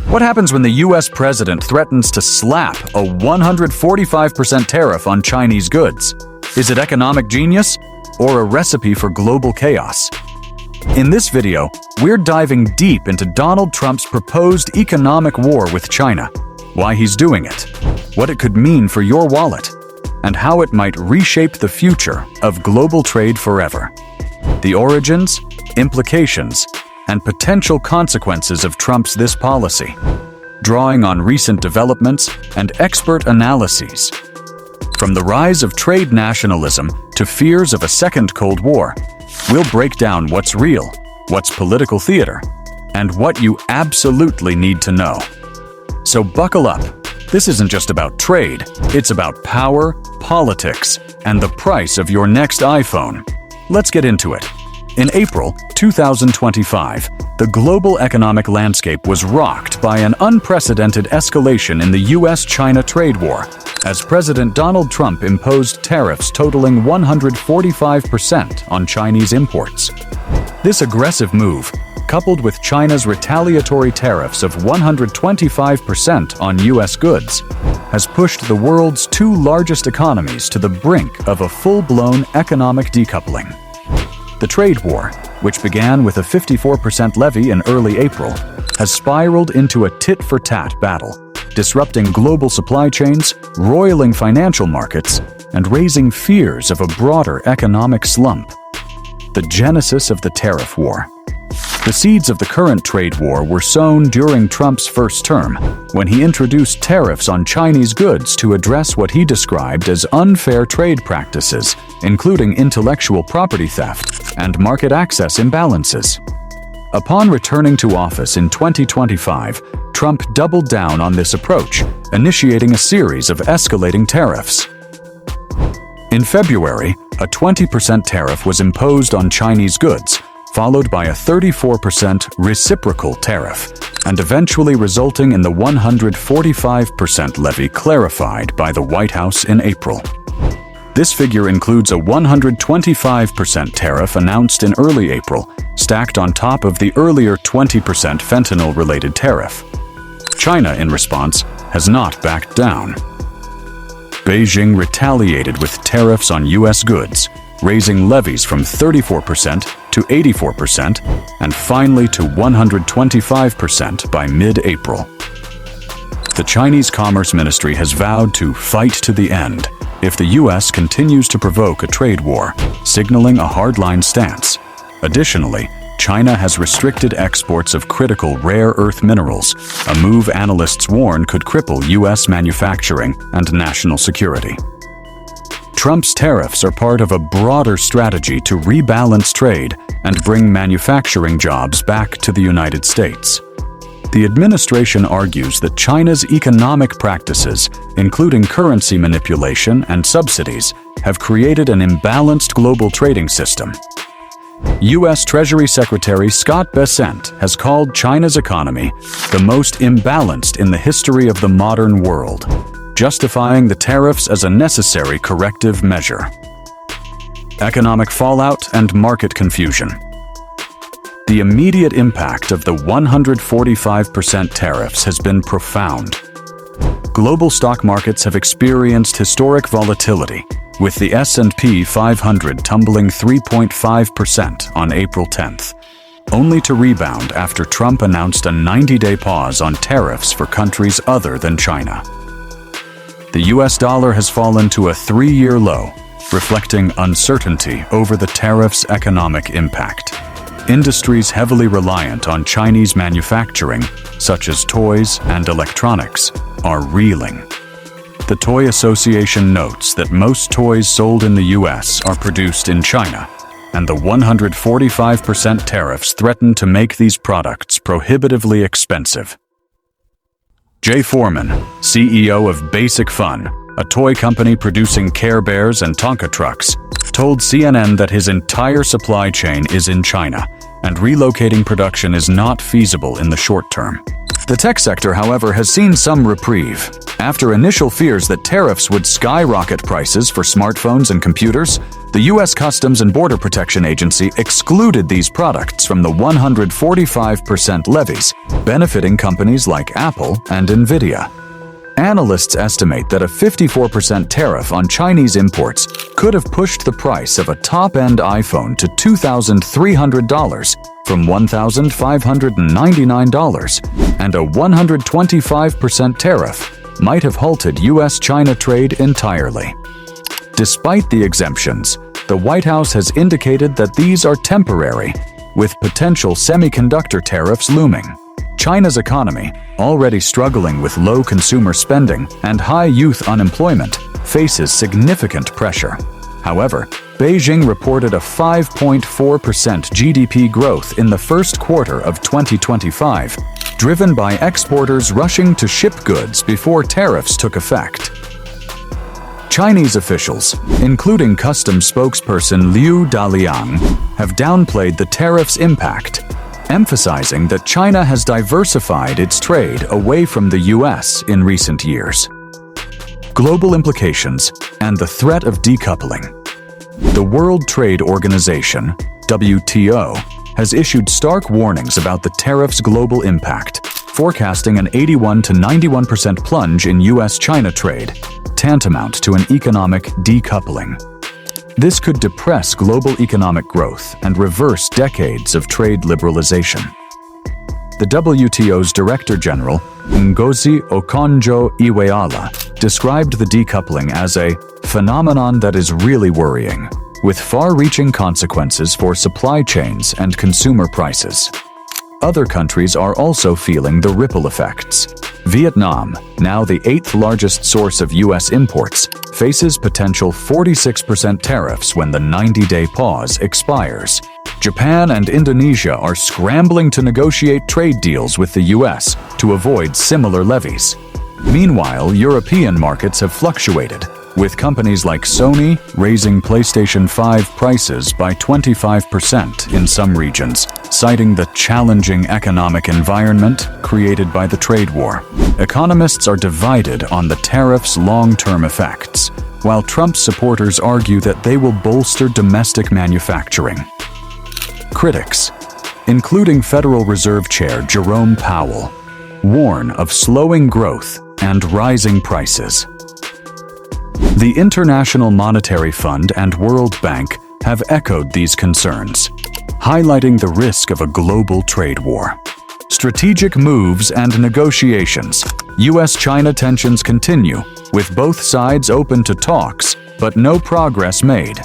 What happens when the U.S. president threatens to slap a 145% tariff on Chinese goods? Is it economic genius or a recipe for global chaos? In this video, we're diving deep into Donald Trump's proposed economic war with China, why he's doing it, what it could mean for your wallet, and how it might reshape the future of global trade forever. The origins, implications, and potential consequences of Trump's this policy, drawing on recent developments and expert analyses. From the rise of trade nationalism to fears of a second Cold War, we'll break down what's real, what's political theater, and what you absolutely need to know. So buckle up. This isn't just about trade, it's about power, politics, and the price of your next iPhone. Let's get into it. In April 2025, the global economic landscape was rocked by an unprecedented escalation in the U.S. China trade war, as President Donald Trump imposed tariffs totaling 145% on Chinese imports. This aggressive move, coupled with China's retaliatory tariffs of 125% on U.S. goods, has pushed the world's two largest economies to the brink of a full-blown economic decoupling. The trade war, which began with a 54% levy in early April, has spiraled into a tit-for-tat battle, disrupting global supply chains, roiling financial markets, and raising fears of a broader economic slump. The genesis of the tariff war. The seeds of the current trade war were sown during Trump's first term, when he introduced tariffs on Chinese goods to address what he described as unfair trade practices, including intellectual property theft and market access imbalances. Upon returning to office in 2025, Trump doubled down on this approach, initiating a series of escalating tariffs. In February, a 20% tariff was imposed on Chinese goods, followed by a 34% reciprocal tariff, and eventually resulting in the 145% levy clarified by the White House in April. This figure includes a 125% tariff announced in early April, stacked on top of the earlier 20% fentanyl-related tariff. China, in response, has not backed down. Beijing retaliated with tariffs on U.S. goods, raising levies from 34% to 84% and finally to 125% by mid-April. The Chinese Commerce Ministry has vowed to fight to the end if the U.S. continues to provoke a trade war, signaling a hardline stance. Additionally, China has restricted exports of critical rare earth minerals, a move analysts warn could cripple U.S. manufacturing and national security. Trump's tariffs are part of a broader strategy to rebalance trade and bring manufacturing jobs back to the United States. The administration argues that China's economic practices, including currency manipulation and subsidies, have created an imbalanced global trading system. U.S. Treasury Secretary Scott Bessent has called China's economy the most imbalanced in the history of the modern world, justifying the tariffs as a necessary corrective measure. Economic fallout and market confusion. The immediate impact of the 145% tariffs has been profound. Global stock markets have experienced historic volatility, with the S&P 500 tumbling 3.5% on April 10th, only to rebound after Trump announced a 90-day pause on tariffs for countries other than China. The U.S. dollar has fallen to a 3-year low, reflecting uncertainty over the tariffs' economic impact. Industries heavily reliant on Chinese manufacturing, such as toys and electronics, are reeling. The Toy Association notes that most toys sold in the U.S. are produced in China, and the 145% tariffs threaten to make these products prohibitively expensive. Jay Foreman, CEO of Basic Fun, a toy company producing Care Bears and Tonka trucks, told CNN that his entire supply chain is in China, and relocating production is not feasible in the short term. The tech sector, however, has seen some reprieve. After initial fears that tariffs would skyrocket prices for smartphones and computers, the U.S. Customs and Border Protection Agency excluded these products from the 145% levies, benefiting companies like Apple and Nvidia. Analysts estimate that a 54% tariff on Chinese imports could have pushed the price of a top-end iPhone to $2,300 from $1,599, and a 125% tariff might have halted U.S. China trade entirely. Despite the exemptions, the White House has indicated that these are temporary, with potential semiconductor tariffs looming. China's economy, already struggling with low consumer spending and high youth unemployment, faces significant pressure. However, Beijing reported a 5.4% GDP growth in the first quarter of 2025, driven by exporters rushing to ship goods before tariffs took effect. Chinese officials, including customs spokesperson Liu Daliang, have downplayed the tariffs' impact, emphasizing that China has diversified its trade away from the U.S. in recent years. Global implications and the threat of decoupling. The World Trade Organization, WTO, has issued stark warnings about the tariffs' global impact, forecasting an 81 to 91% plunge in U.S. China trade, tantamount to an economic decoupling. This could depress global economic growth and reverse decades of trade liberalization. The WTO's Director General, Ngozi Okonjo-Iweala, described the decoupling as a phenomenon that is really worrying, with far-reaching consequences for supply chains and consumer prices. Other countries are also feeling the ripple effects. Vietnam, now the 8th largest source of U.S. imports, faces potential 46% tariffs when the 90-day pause expires. Japan and Indonesia are scrambling to negotiate trade deals with the U.S. to avoid similar levies. Meanwhile, European markets have fluctuated, with companies like Sony raising PlayStation 5 prices by 25% in some regions, citing the challenging economic environment created by the trade war. Economists are divided on the tariffs' long-term effects, while Trump supporters argue that they will bolster domestic manufacturing. Critics, including Federal Reserve Chair Jerome Powell, warn of slowing growth and rising prices. The International Monetary Fund and World Bank have echoed these concerns, highlighting the risk of a global trade war. Strategic moves and negotiations. U.S.-China tensions continue, with both sides open to talks, but no progress made.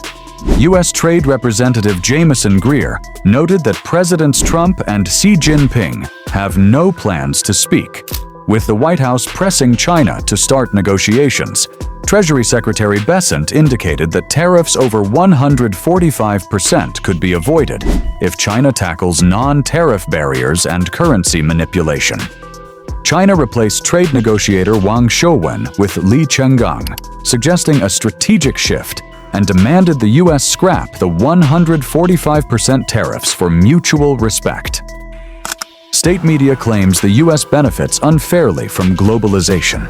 U.S. Trade Representative Jamieson Greer noted that Presidents Trump and Xi Jinping have no plans to speak, with the White House pressing China to start negotiations. Treasury Secretary Bessent indicated that tariffs over 145% could be avoided if China tackles non-tariff barriers and currency manipulation. China replaced trade negotiator Wang Shouwen with Li Chenggang, suggesting a strategic shift, and demanded the U.S. scrap the 145% tariffs for mutual respect. State media claims the U.S. benefits unfairly from globalization.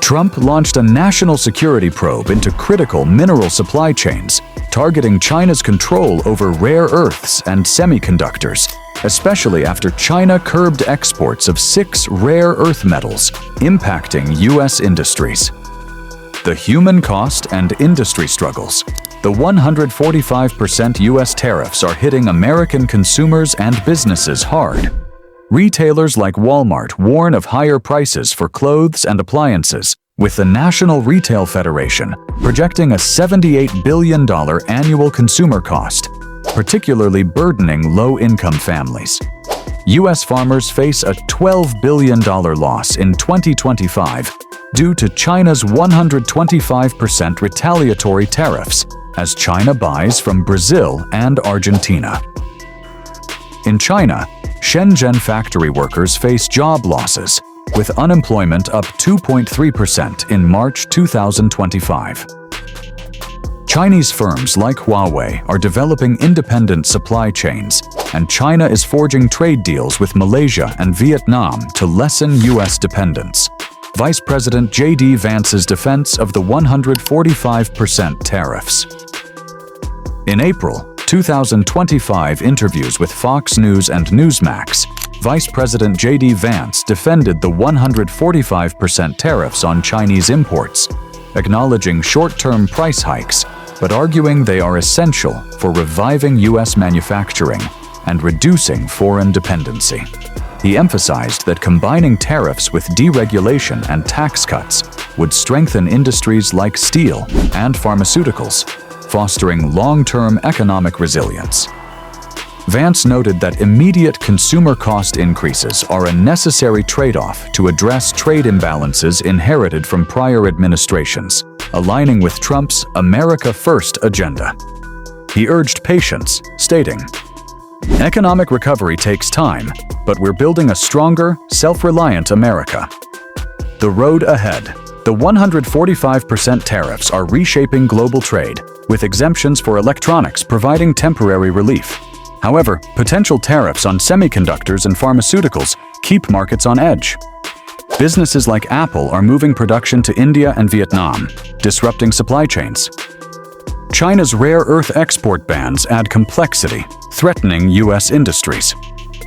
Trump launched a national security probe into critical mineral supply chains, targeting China's control over rare earths and semiconductors, especially after China curbed exports of 6 rare earth metals, impacting U.S. industries. The human cost and industry struggles. The 145% U.S. tariffs are hitting American consumers and businesses hard. Retailers like Walmart warn of higher prices for clothes and appliances, with the National Retail Federation projecting a $78 billion annual consumer cost, particularly burdening low-income families. U.S. farmers face a $12 billion loss in 2025 due to China's 125% retaliatory tariffs, as China buys from Brazil and Argentina. In China, Shenzhen factory workers face job losses, with unemployment up 2.3% in March 2025. Chinese firms like Huawei are developing independent supply chains, and China is forging trade deals with Malaysia and Vietnam to lessen U.S. dependence. Vice President J.D. Vance's defense of the 145% tariffs. In April 2025 interviews with Fox News and Newsmax, Vice President J.D. Vance defended the 145% tariffs on Chinese imports, acknowledging short-term price hikes, but arguing they are essential for reviving U.S. manufacturing and reducing foreign dependency. He emphasized that combining tariffs with deregulation and tax cuts would strengthen industries like steel and pharmaceuticals, fostering long-term economic resilience. Vance noted that immediate consumer cost increases are a necessary trade-off to address trade imbalances inherited from prior administrations, aligning with Trump's America First agenda. He urged patience, stating, "Economic recovery takes time, but we're building a stronger, self-reliant America." The road ahead. The 145% tariffs are reshaping global trade, with exemptions for electronics providing temporary relief. However, potential tariffs on semiconductors and pharmaceuticals keep markets on edge. Businesses like Apple are moving production to India and Vietnam, disrupting supply chains. China's rare earth export bans add complexity, threatening U.S. industries.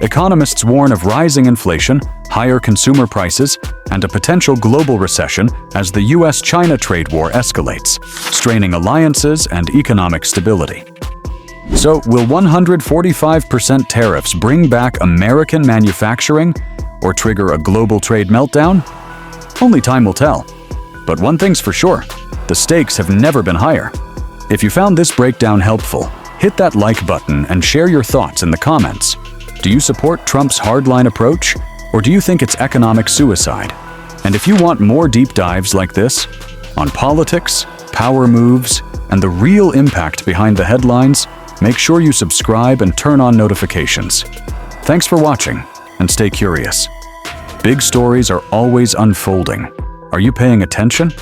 Economists warn of rising inflation, higher consumer prices, and a potential global recession as the U.S. China trade war escalates, straining alliances and economic stability. So, will 145% tariffs bring back American manufacturing or trigger a global trade meltdown? Only time will tell. But one thing's for sure, the stakes have never been higher. If you found this breakdown helpful, hit that like button and share your thoughts in the comments. Do you support Trump's hardline approach, or do you think it's economic suicide? And if you want more deep dives like this, on politics, power moves, and the real impact behind the headlines, make sure you subscribe and turn on notifications. Thanks for watching, and stay curious. Big stories are always unfolding. Are you paying attention?